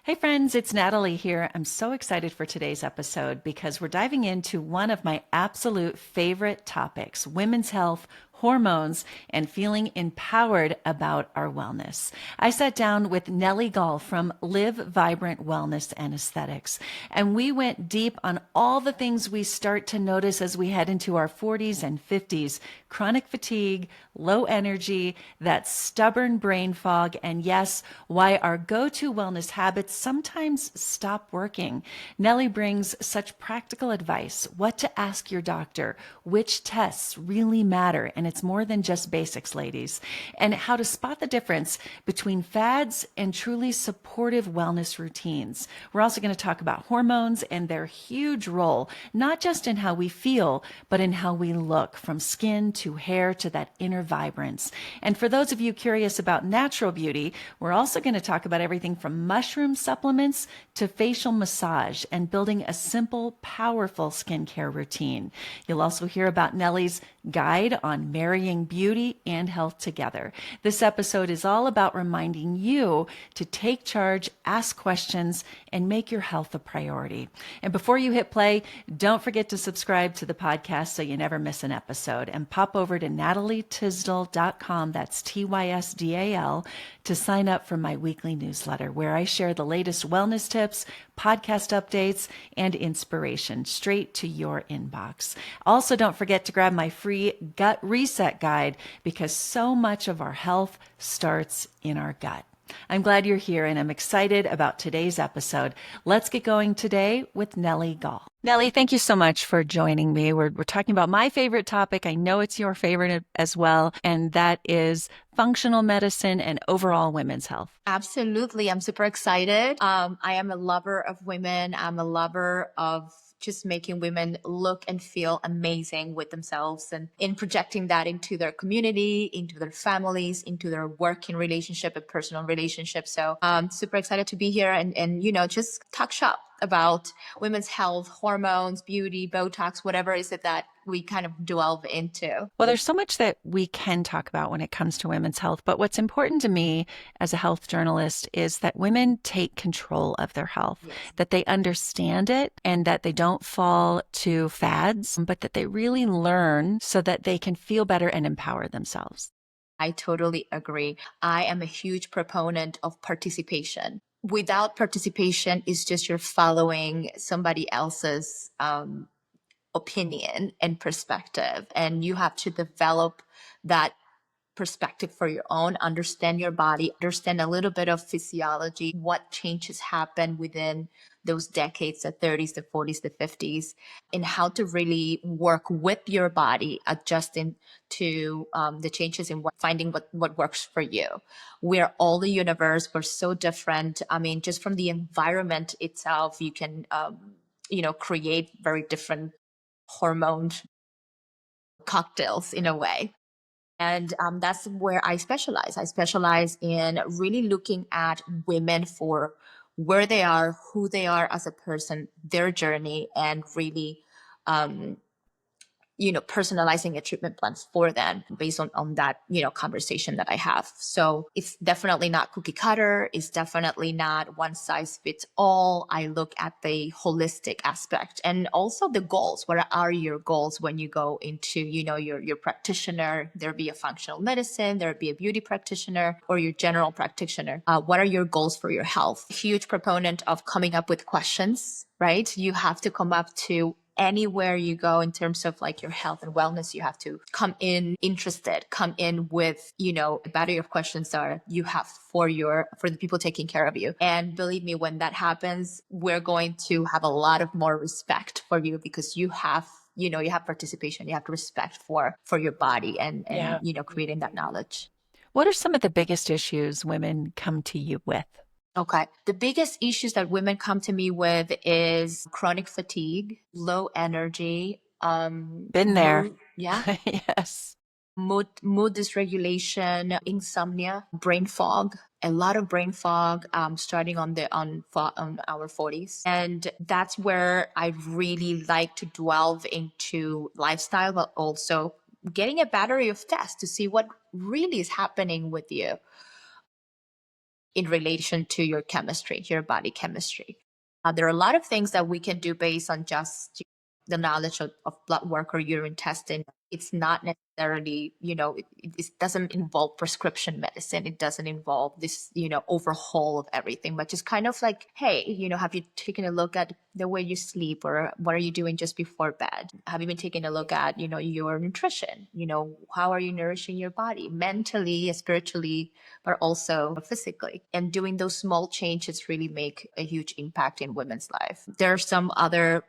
Hey friends, it's Natalie here. I'm so excited for today's episode because we're diving into one of my absolute favorite topics, women's health, hormones, and feeling empowered about our wellness. I sat down with Nelly Gall from Live Vibrant Wellness and Aesthetics, and we went deep on all the things we start to notice as we head into our 40s and 50s, chronic fatigue, low energy, that stubborn brain fog, and yes, why our go-to wellness habits sometimes stop working. Nelly brings such practical advice, what to ask your doctor, which tests really matter, and it's more than just basics, ladies, and how to spot the difference between fads and truly supportive wellness routines. We're also going to talk about hormones and their huge role, not just in how we feel, but in how we look, from skin to hair to that inner vibrance. And for those of you curious about natural beauty, we're also going to talk about everything from mushroom supplements to facial massage and building a simple, powerful skincare routine. You'll also hear about Nelly's guide on marrying beauty and health together. This episode is all about reminding you to take charge, ask questions, and make your health a priority. And before you hit play, don't forget to subscribe to the podcast so you never miss an episode. And pop over to natalietysdal.com, that's Tysdal, to sign up for my weekly newsletter where I share the latest wellness tips, podcast updates, and inspiration straight to your inbox. Also, don't forget to grab my free gut reset guide because so much of our health starts in our gut. I'm glad you're here and I'm excited about today's episode. Let's get going today with Nelly Gall. Nelly, thank you so much for joining me. We're talking about my favorite topic. I know it's your favorite as well, and that is functional medicine and overall women's health. Absolutely. I'm super excited. I am a lover of women. I'm a lover of just making women look and feel amazing with themselves and in projecting that into their community, into their families, into their working relationship and personal relationship. So I'm super excited to be here and just talk shop about women's health, hormones, beauty, Botox, whatever is it that we kind of delve into. Well, there's so much that we can talk about when it comes to women's health, but what's important to me as a health journalist is that women take control of their health, Yes. that they understand it and that they don't fall to fads, but that they really learn so that they can feel better and empower themselves. I totally agree. I am a huge proponent of participation. Without participation, it's just you're following somebody else's opinion and perspective, and you have to develop that perspective for your own, understand your body, understand a little bit of physiology, what changes happen within those decades, the 30s, the 40s, the 50s, and how to really work with your body, adjusting to the changes in finding what works for you. We're all the universe. We're so different. I mean, just from the environment itself, you can, create very different hormone cocktails in a way. And that's where I specialize. I specialize in really looking at women for where they are, who they are as a person, their journey, and really personalizing a treatment plan for them based on that, conversation that I have. So it's definitely not cookie cutter. It's definitely not one size fits all. I look at the holistic aspect and also the goals. What are your goals when you go into, your practitioner? There be a functional medicine, there be a beauty practitioner or your general practitioner. What are your goals for your health? Huge proponent of coming up with questions, right? You have to come up to anywhere you go in terms of like your health and wellness, you have to come in interested, come in with, a battery of questions are you have for the people taking care of you. And believe me, when that happens, we're going to have a lot of more respect for you because you have participation, you have respect for your body and Yeah. creating that knowledge. What are some of the biggest issues women come to you with? Okay. The biggest issues that women come to me with is chronic fatigue, low energy, Been there. yeah, Yes. mood dysregulation, insomnia, brain fog. A lot of brain fog, starting on our 40s, and that's where I really like to delve into lifestyle, but also getting a battery of tests to see what really is happening with you. in relation to your chemistry, your body chemistry. There are a lot of things that we can do based on just the knowledge of blood work or urine testing. It's not necessarily, it doesn't involve prescription medicine. It doesn't involve this, overhaul of everything, but just kind of like, hey, have you taken a look at the way you sleep, or what are you doing just before bed? Have you been taking a look at, your nutrition? How are you nourishing your body mentally, spiritually, but also physically? And doing those small changes really make a huge impact in women's life. There are some other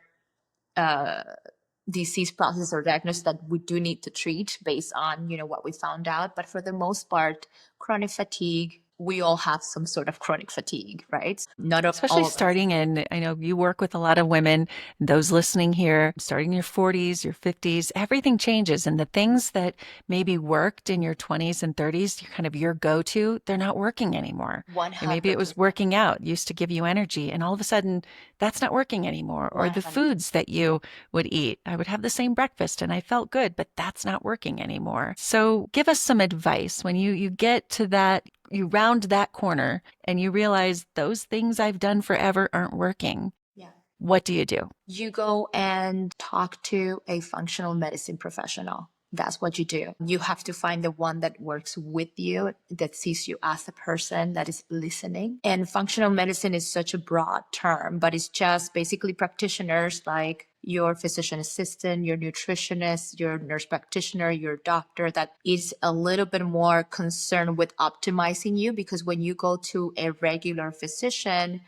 disease process or diagnosis that we do need to treat based on what we found out, but for the most part, chronic fatigue, we all have some sort of chronic fatigue, right? Not of Especially all of us. starting in, I know you work with a lot of women, those listening here, starting in your 40s, your 50s, everything changes. And the things that maybe worked in your 20s and 30s, kind of your go-to, they're not working anymore. And maybe it was 100%. working out, used to give you energy, and all of a sudden that's not working anymore. Or the 100. foods that you would eat. I would have the same breakfast and I felt good, but that's not working anymore. So give us some advice when you get to that, you round that corner and you realize those things I've done forever aren't working. Yeah. What do you do? You go and talk to a functional medicine professional. That's what you do. You have to find the one that works with you, that sees you as a person, that is listening. And functional medicine is such a broad term, but it's just basically practitioners like your physician assistant, your nutritionist, your nurse practitioner, your doctor, that is a little bit more concerned with optimizing you. Because when you go to a regular physician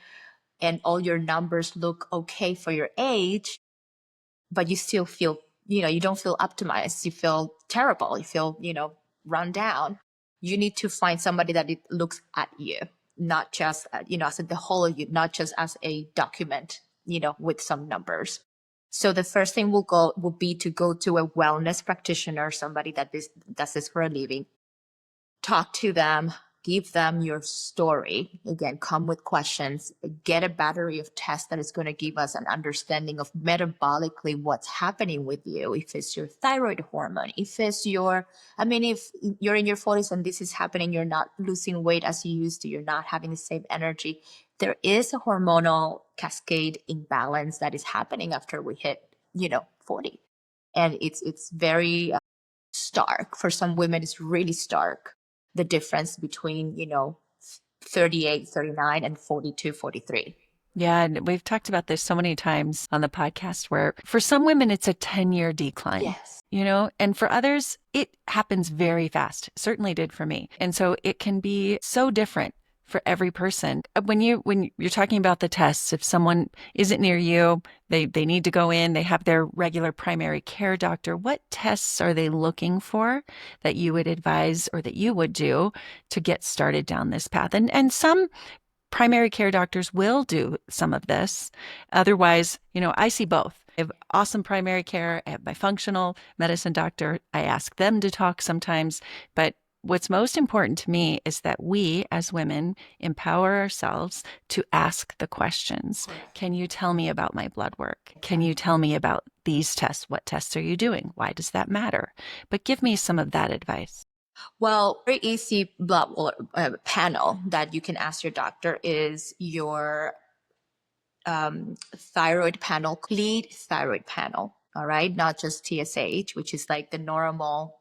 and all your numbers look okay for your age, but you still feel, you don't feel optimized. You feel terrible. You feel, run down. You need to find somebody that it looks at you, not just, as the whole of you, not just as a document, with some numbers. So the first thing will be to go to a wellness practitioner, somebody that does this for a living. Talk to them, give them your story. Again, come with questions, get a battery of tests that is going to give us an understanding of metabolically what's happening with you. If it's your thyroid hormone, if you're in your 40s and this is happening, you're not losing weight as you used to, you're not having the same energy. There is a hormonal cascade imbalance that is happening after we hit, 40. And it's very stark. For some women, it's really stark, the difference between 38, 39, and 42, 43. Yeah, and we've talked about this so many times on the podcast where for some women it's a 10-year decline. Yes. And for others it happens very fast. It certainly did for me. And so it can be so different for every person. When you're talking about the tests, if someone isn't near you, they need to go in, they have their regular primary care doctor, what tests are they looking for that you would advise or that you would do to get started down this path? And some primary care doctors will do some of this. Otherwise, I see both. I have awesome primary care. I have my functional medicine doctor. I ask them to talk sometimes. But what's most important to me is that we as women empower ourselves to ask the questions. Can you tell me about my blood work? Can you tell me about these tests? What tests are you doing? Why does that matter? But give me some of that advice. Well, very easy blood panel that you can ask your doctor is your thyroid panel, complete thyroid panel. All right. Not just TSH, which is like the normal,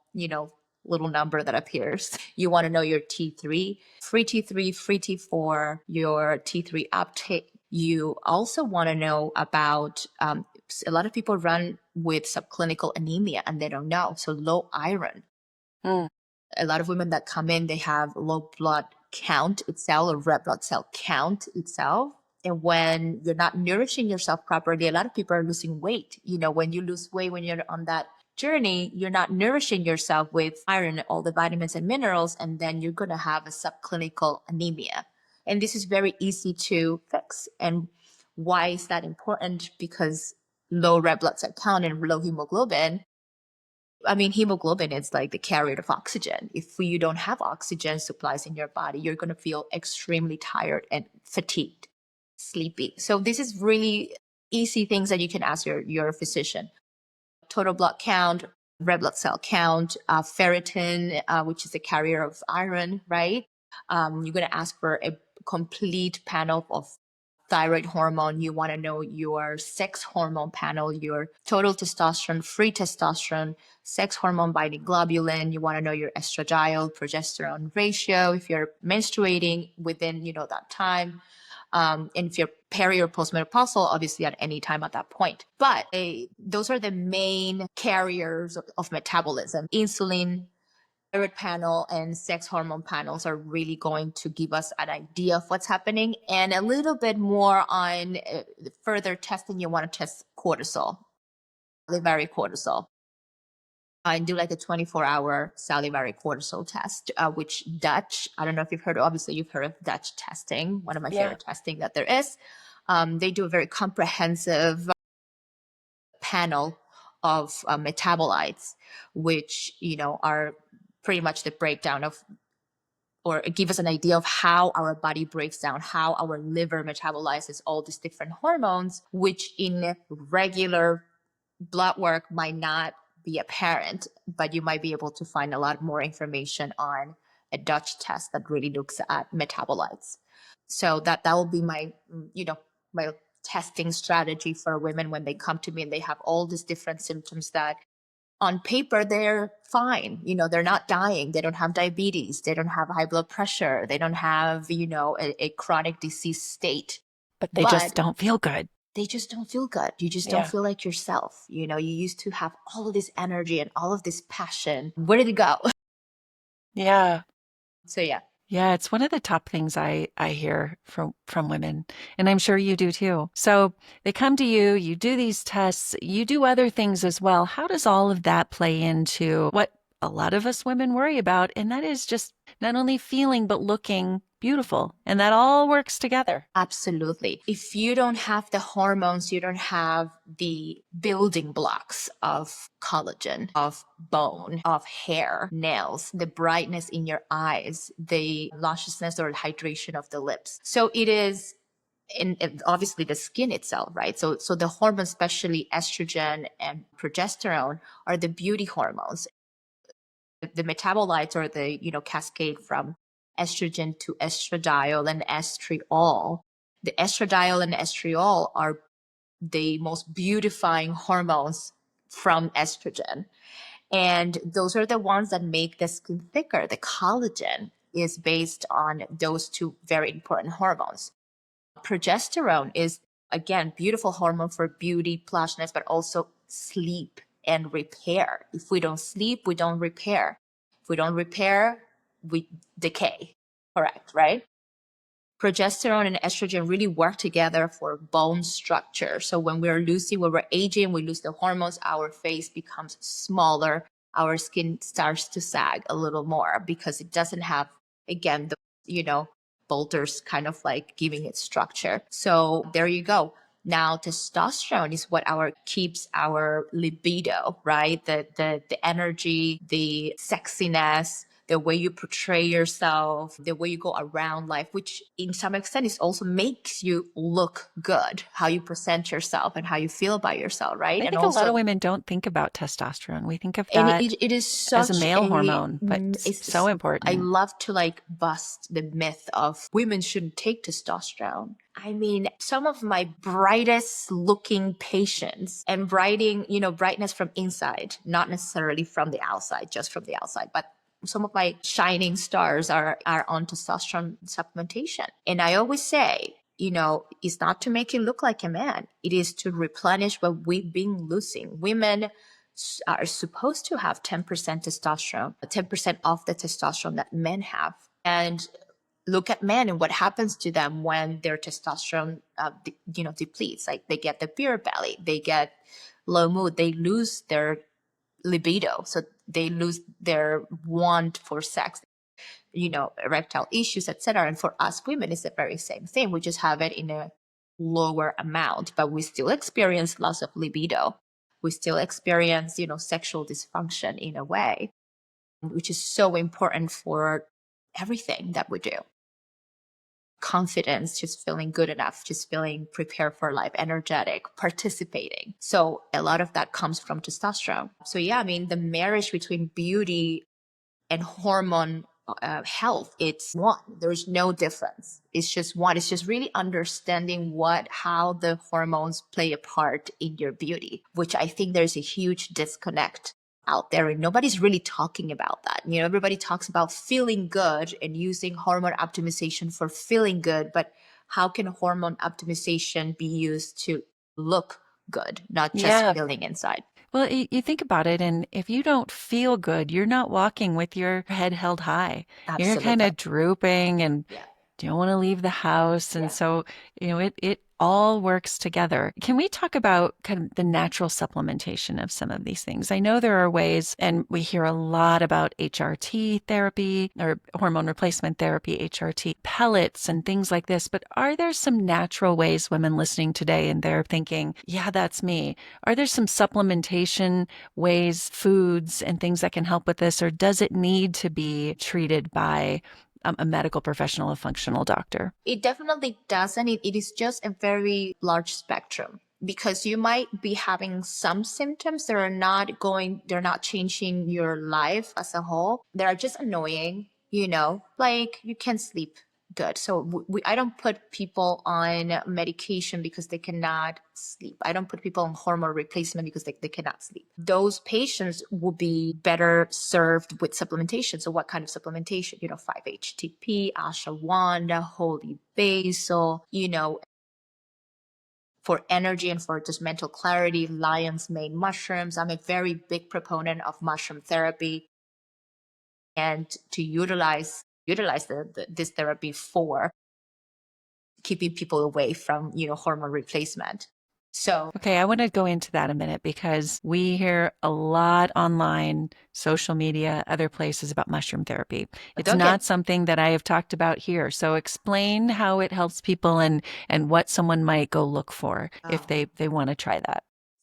little number that appears. You want to know your T3, free T3, free T4, your T3 uptake. You also want to know about, a lot of people run with subclinical anemia and they don't know. So low iron. Mm. A lot of women that come in, they have low blood count itself or red blood cell count itself. And when you're not nourishing yourself properly, a lot of people are losing weight. When you lose weight, when you're on that journey, you're not nourishing yourself with iron, all the vitamins and minerals, and then you're going to have a subclinical anemia. And this is very easy to fix. And why is that important? Because low red blood cell count and low hemoglobin, hemoglobin is like the carrier of oxygen. If you don't have oxygen supplies in your body, you're going to feel extremely tired and fatigued, sleepy. So this is really easy things that you can ask your physician. Total blood count, red blood cell count, ferritin, which is the carrier of iron, right? You're going to ask for complete panel of thyroid hormone. You want to know your sex hormone panel, your total testosterone, free testosterone, sex hormone binding globulin. You want to know your estradiol, progesterone ratio if you're menstruating within, that time. And if you're peri or postmenopausal, obviously at any time at that point. But those are the main carriers of metabolism. Insulin, thyroid panel, and sex hormone panels are really going to give us an idea of what's happening. And a little bit more on further testing, you want to test cortisol, salivary cortisol. I do like a 24-hour salivary cortisol test, which I don't know if you've heard, obviously you've heard of Dutch testing, one of my favorite testing that there is. They do a very comprehensive panel of metabolites, which, are pretty much the breakdown of, or give us an idea of how our body breaks down, how our liver metabolizes all these different hormones, which in regular blood work might not be apparent, but you might be able to find a lot more information on a Dutch test that really looks at metabolites. So that will be my, my testing strategy for women when they come to me and they have all these different symptoms that on paper they're fine, they're not dying, they don't have diabetes, they don't have high blood pressure, they don't have, a chronic disease state, But they just don't feel good. They just don't feel good. You just don't feel like yourself. You used to have all of this energy and all of this passion. Where did it go? Yeah. So yeah. Yeah, it's one of the top things I hear from women, and I'm sure you do too. So they come to you, you do these tests, you do other things as well. How does all of that play into what a lot of us women worry about? And that is just not only feeling, but looking beautiful. And that all works together. Absolutely. If you don't have the hormones, you don't have the building blocks of collagen, of bone, of hair, nails, the brightness in your eyes, the lusciousness or hydration of the lips. So it is, and obviously the skin itself, right? So the hormones, especially estrogen and progesterone, are the beauty hormones. The metabolites or the, cascade from estrogen to estradiol and estriol. The estradiol and estriol are the most beautifying hormones from estrogen. And those are the ones that make the skin thicker. The collagen is based on those two very important hormones. Progesterone is, again, beautiful hormone for beauty, plushness, but also sleep and repair. If we don't sleep, we don't repair. If we don't repair, we decay. Correct, right? Progesterone and estrogen really work together for bone structure. So when we're aging, we lose the hormones, our face becomes smaller, our skin starts to sag a little more because it doesn't have, again, the, bolters kind of like giving it structure. So there you go. Now testosterone is what keeps our libido, right? The energy, the sexiness, the way you portray yourself, the way you go around life, which in some extent is also makes you look good, how you present yourself and how you feel about yourself, right? I And think a also, lot of women don't think about testosterone. We think of and that it is as a such male hormone, but it's so I important. love to bust the myth of women shouldn't take testosterone. I mean, some of my brightest looking patients and brightness from inside, not necessarily from the outside, just from the outside, but some of my shining stars are on testosterone supplementation. And I always say, it's not to make you look like a man. It is to replenish what we've been losing. Women are supposed to have 10% testosterone, 10% of the testosterone that men have. And look at men and what happens to them when their testosterone, depletes. Like they get the beer belly, they get low mood, they lose their libido. So they lose their want for sex, erectile issues, etc. And for us women, it's the very same thing. We just have it in a lower amount, but we still experience loss of libido. We still experience, sexual dysfunction in a way, which is so important for everything that we do. Confidence, just feeling good enough, just feeling prepared for life, energetic, participating. So a lot of that comes from testosterone. So yeah, I mean, the marriage between beauty and health, it's one. There's no difference. It's just one. It's just really understanding how the hormones play a part in your beauty, which I think there's a huge disconnect out there, and nobody's really talking about that. Everybody talks about feeling good and using hormone optimization for feeling good, but how can hormone optimization be used to look good, not just Yeah. feeling inside? Well, you think about it, and if you don't feel good, you're not walking with your head held high. You're kind Absolutely. of drooping and Yeah. don't want to leave the house. And Yeah. so, it all works together. Can we talk about kind of the natural supplementation of some of these things? I know there are ways, and we hear a lot about HRT therapy or hormone replacement therapy, HRT pellets and things like this. But are there some natural ways women listening today and they're thinking, yeah, that's me? Are there some supplementation ways, foods and things that can help with this? Or does it need to be treated by a medical professional, a functional doctor? It definitely doesn't. It is just a very large spectrum, because you might be having some symptoms that they're not changing your life as a whole. They're just annoying, like you can't sleep good. So I don't put people on medication because they cannot sleep. I don't put people on hormone replacement because they cannot sleep. Those patients will be better served with supplementation. So what kind of supplementation? 5-HTP, ashwagandha, holy basil, for energy and for just mental clarity, lion's mane mushrooms. I'm a very big proponent of mushroom therapy, and to utilize this therapy for keeping people away from hormone replacement. So Okay, I want to go into that a minute because we hear a lot online, social media, other places about mushroom therapy. It's don't get not something that I have talked about here. So explain how it helps people and what someone might go look for if oh. they want to try that.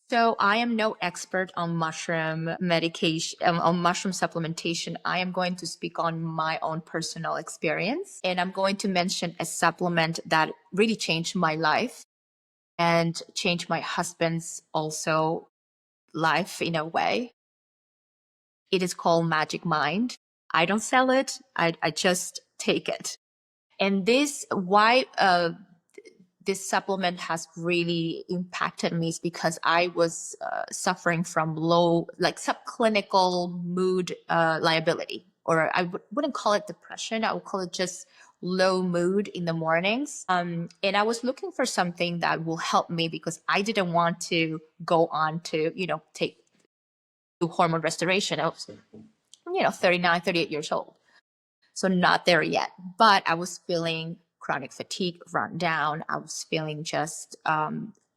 So I am no expert on mushroom medication, on mushroom supplementation. I am going to speak on my own personal experience, and I'm going to mention a supplement that really changed my life and changed my husband's also life in a way. It is called Magic Mind. I don't sell it. I just take it. And this supplement has really impacted me is because I was suffering from low, like subclinical mood liability, or wouldn't call it depression. I would call it just low mood in the mornings. And I was looking for something that will help me because I didn't want to go on to, take do hormone restoration. I was, 39, 38 years old. So not there yet, but I was feeling chronic fatigue, run down. I was feeling just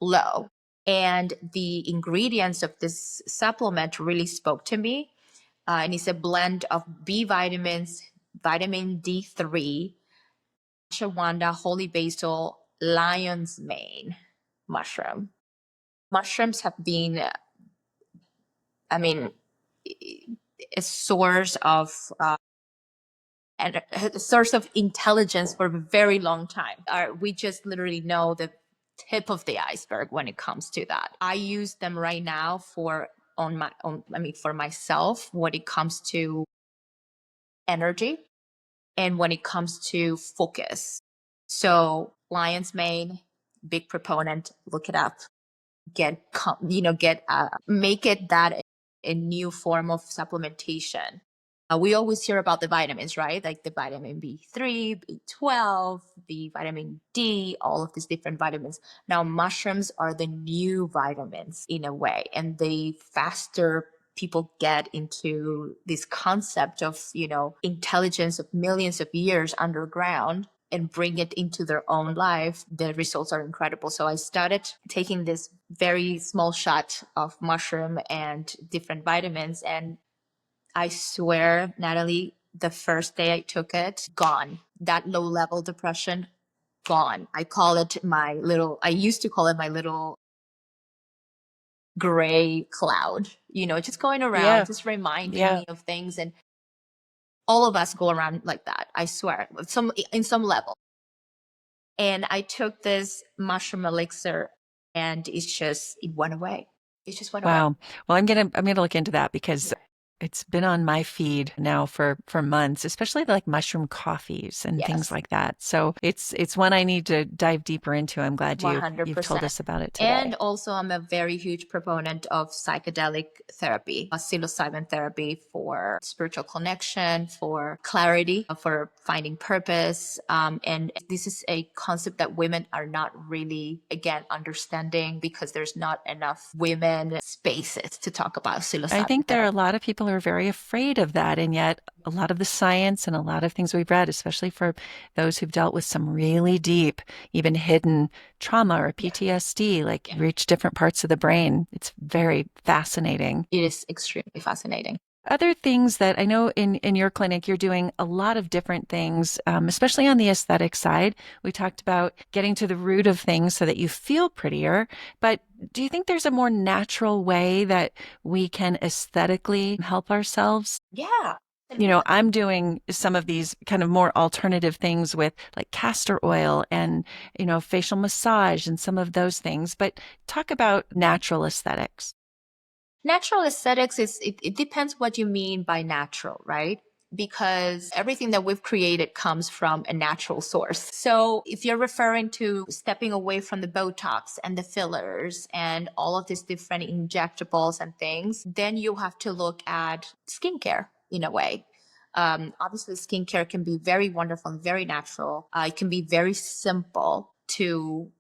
low. And the ingredients of this supplement really spoke to me. And it's a blend of B vitamins, vitamin D3, ashwagandha, holy basil, lion's mane mushroom. Mushrooms have been, I mean, a source of and a source of intelligence for a very long time. We just literally know the tip of the iceberg when it comes to that. I use them right now for myself when it comes to energy and when it comes to focus. So lion's mane, big proponent, look it up. Make it that a new form of supplementation. We always hear about the vitamins, right? Like the vitamin B3, B12, the vitamin D, all of these different vitamins. Now, mushrooms are the new vitamins in a way, and the faster people get into this concept of, intelligence of millions of years underground and bring it into their own life, the results are incredible. So I started taking this very small shot of mushroom and different vitamins. And I swear, Natalie, the first day I took it, gone. That low level depression, gone. I used to call it my little gray cloud, just going around, Yeah. just reminding Yeah. me of things. And all of us go around like that. I swear, in some level. And I took this mushroom elixir and it went away. It just went away. Wow. Well, I'm gonna look into that because Yeah. It's been on my feed now for months, especially like mushroom coffees and things Yes. like that. So it's one I need to dive deeper into. I'm glad you've told 100%. us about it And today. also, I'm a very huge proponent of psychedelic therapy, psilocybin therapy for spiritual connection, for clarity, for finding purpose. And this is a concept that women are not really, again, understanding because there's not enough women spaces to talk about I psilocybin think there are a therapy. lot of people who are very afraid of that, and yet a lot of the science and a lot of things we've read, especially for those who've dealt with some really deep, even hidden trauma or Yeah. PTSD, like Yeah. reach different parts of the brain. It's very fascinating. It is extremely fascinating. Other things that I know in your clinic, you're doing a lot of different things, especially on the aesthetic side. We talked about getting to the root of things so that you feel prettier. But do you think there's a more natural way that we can aesthetically help ourselves? Yeah. I'm doing some of these kind of more alternative things with like castor oil and, facial massage and some of those things. But talk about natural aesthetics. Natural aesthetics it depends what you mean by natural, right? Because everything that we've created comes from a natural source. So if you're referring to stepping away from the Botox and the fillers and all of these different injectables and things, then you have to look at skincare in a way. Obviously, skincare can be very wonderful and very natural. It can be very simple to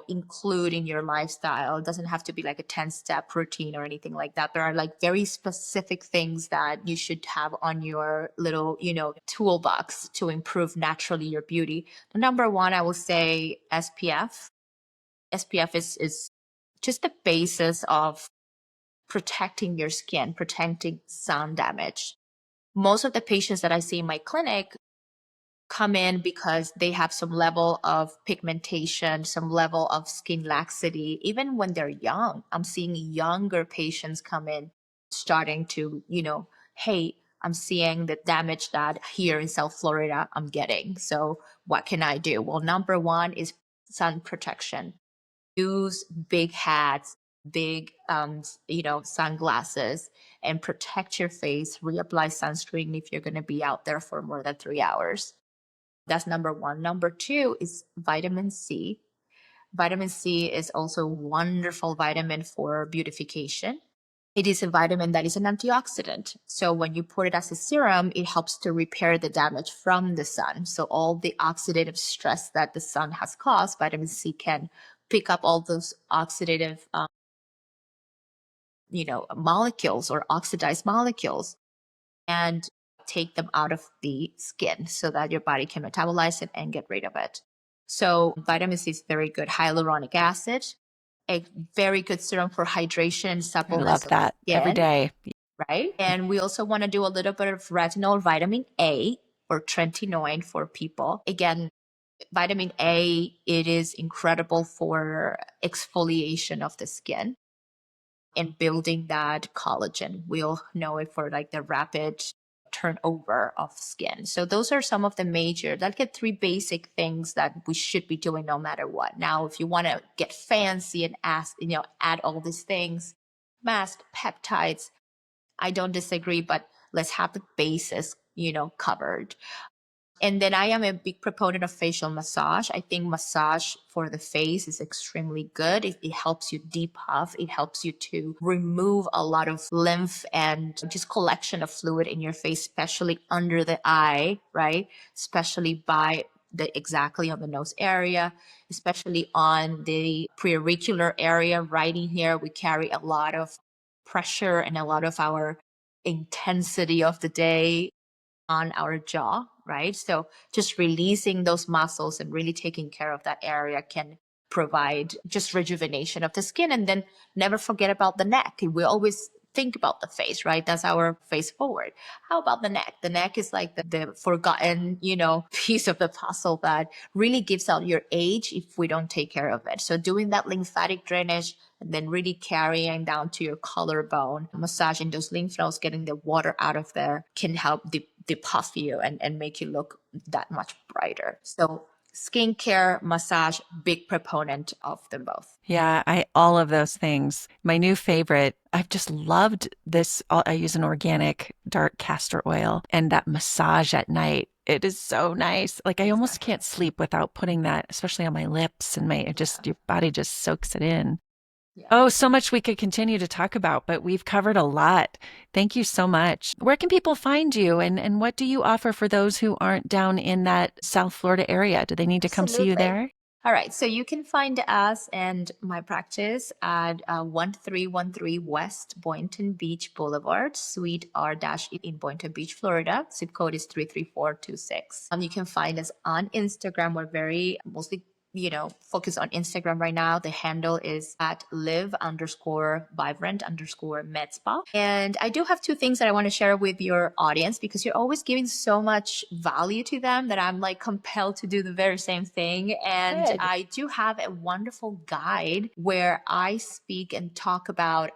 include in your lifestyle. It doesn't have to be like a 10-step routine or anything like that. There are like very specific things that you should have on your little, toolbox to improve naturally your beauty. The number one, I will say SPF. SPF is just the basis of protecting your skin, protecting sun damage. Most of the patients that I see in my clinic come in because they have some level of pigmentation, some level of skin laxity, even when they're young. I'm seeing younger patients come in starting to, hey, I'm seeing the damage that here in South Florida I'm getting. So what can I do? Well, number one is sun protection. Use big hats, big, sunglasses, and protect your face. Reapply sunscreen if you're going to be out there for more than 3 hours. That's number one. Number two is vitamin C. Vitamin C is also a wonderful vitamin for beautification. It is a vitamin that is an antioxidant. So when you put it as a serum, it helps to repair the damage from the sun. So all the oxidative stress that the sun has caused, vitamin C can pick up all those oxidative, molecules or oxidized molecules and take them out of the skin so that your body can metabolize it and get rid of it. So vitamin C is very good. Hyaluronic acid, a very good serum for hydration, I love suppleness of that every skin, day. right? And we also want to do a little bit of retinol, vitamin A, or tretinoin for people. Again, vitamin A, it is incredible for exfoliation of the skin and building that collagen. We'll know it for like the rapid turnover of skin. So those are some of the major, like the three basic things that we should be doing no matter what. Now, if you want to get fancy and add all these things, mast, peptides, I don't disagree, but let's have the basis, covered. And then I am a big proponent of facial massage. I think massage for the face is extremely good. It helps you depuff. It helps you to remove a lot of lymph and just collection of fluid in your face, especially under the eye, right? Especially by the exactly on the nose area, especially on the preauricular area right in here. We carry a lot of pressure and a lot of our intensity of the day on our jaw, right? So just releasing those muscles and really taking care of that area can provide just rejuvenation of the skin. And then never forget about the neck. We always think about the face, right? That's our face forward. How about the neck? The neck is like the forgotten, piece of the puzzle that really gives out your age if we don't take care of it. So doing that lymphatic drainage and then really carrying down to your collarbone, massaging those lymph nodes, getting the water out of there can help depuff you and make you look that much brighter. So skincare, massage, big proponent of them both. Yeah, all of those things. My new favorite, I've just loved this. I use an organic dark castor oil and that massage at night. It is so nice. Like I almost Exactly. can't sleep without putting that, especially on my lips and my, it just, Yeah. your body just soaks it in. Yeah. Oh, so much we could continue to talk about, but we've covered a lot. Thank you so much. Where can people find you and what do you offer for those who aren't down in that South Florida area? Do they need to come see you Absolutely. there? All right. So you can find us and my practice at 1313 West Boynton Beach Boulevard, Suite R in Boynton Beach, Florida. Zip code is 33426. You can find us on Instagram. We're very mostly focus on Instagram right now. The handle is at live_vibrant_med spa. And I do have two things that I want to share with your audience because you're always giving so much value to them that I'm like compelled to do the very same thing. And Good. I do have a wonderful guide where I speak and talk about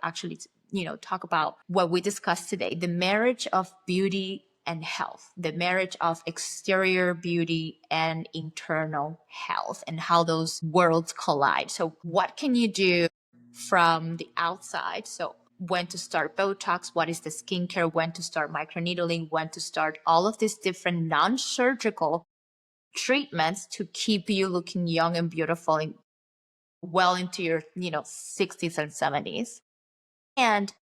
talk about what we discussed today, the marriage of beauty and health, the marriage of exterior beauty and internal health, and how those worlds collide. So, what can you do from the outside? So, when to start Botox, what is the skincare, when to start microneedling, when to start all of these different non surgical treatments to keep you looking young and beautiful and well into your 60s and 70s. And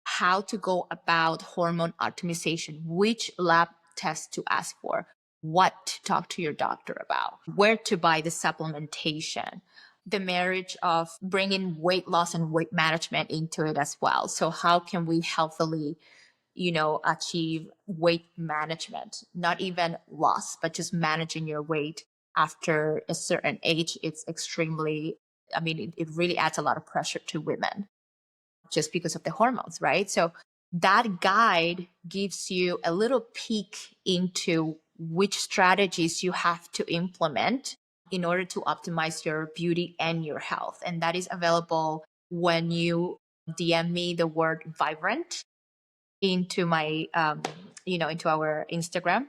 how to go about hormone optimization, which lab test to ask for, what to talk to your doctor about, where to buy the supplementation, the marriage of bringing weight loss and weight management into it as well. So how can we healthily, achieve weight management, not even loss, but just managing your weight after a certain age? It's extremely, it really adds a lot of pressure to women just because of the hormones, right? So that guide gives you a little peek into which strategies you have to implement in order to optimize your beauty and your health. And that is available when you DM me the word vibrant into my, into our Instagram.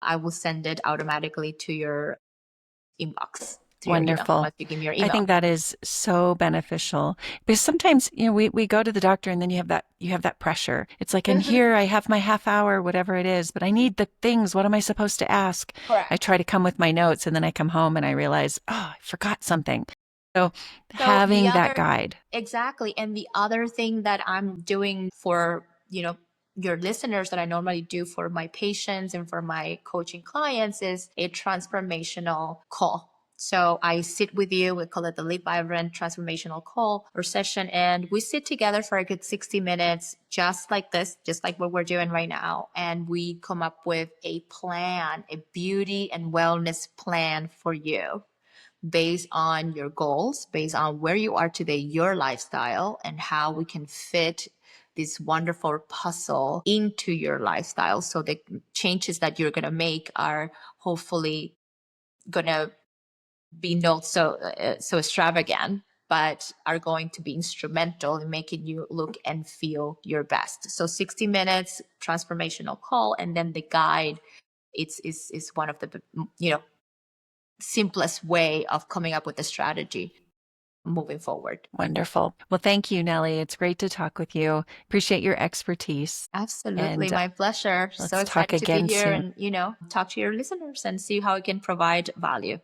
I will send it automatically to your inbox, to your email, Wonderful. once you give me your I email. think that is so beneficial because sometimes, we go to the doctor and then you have that pressure. It's like, I'm Mhm. here, I have my half hour, whatever it is, but I need the things. What am I supposed to ask? I Correct. try to come with my notes and then I come home and I realize, oh, I forgot something. So So the having that other, guide, exactly. And the other thing that I'm doing for, your listeners that I normally do for my patients and for my coaching clients is a transformational call. So I sit with you, we call it the Live Vibrant transformational call or session, and we sit together for a good 60 minutes, just like this, just like what we're doing right now. And we come up with a plan, a beauty and wellness plan for you based on your goals, based on where you are today, your lifestyle, and how we can fit this wonderful puzzle into your lifestyle. So the changes that you're going to make are hopefully going to be not so extravagant, but are going to be instrumental in making you look and feel your best. So 60 minutes transformational call, and then the guide. It's one of the simplest way of coming up with a strategy moving forward. wonderful. Well, thank you, Nelly. It's great to talk with you. Appreciate your expertise Absolutely, and my pleasure. So let's talk excited to be again here soon. and, talk to your listeners and see how I can provide value.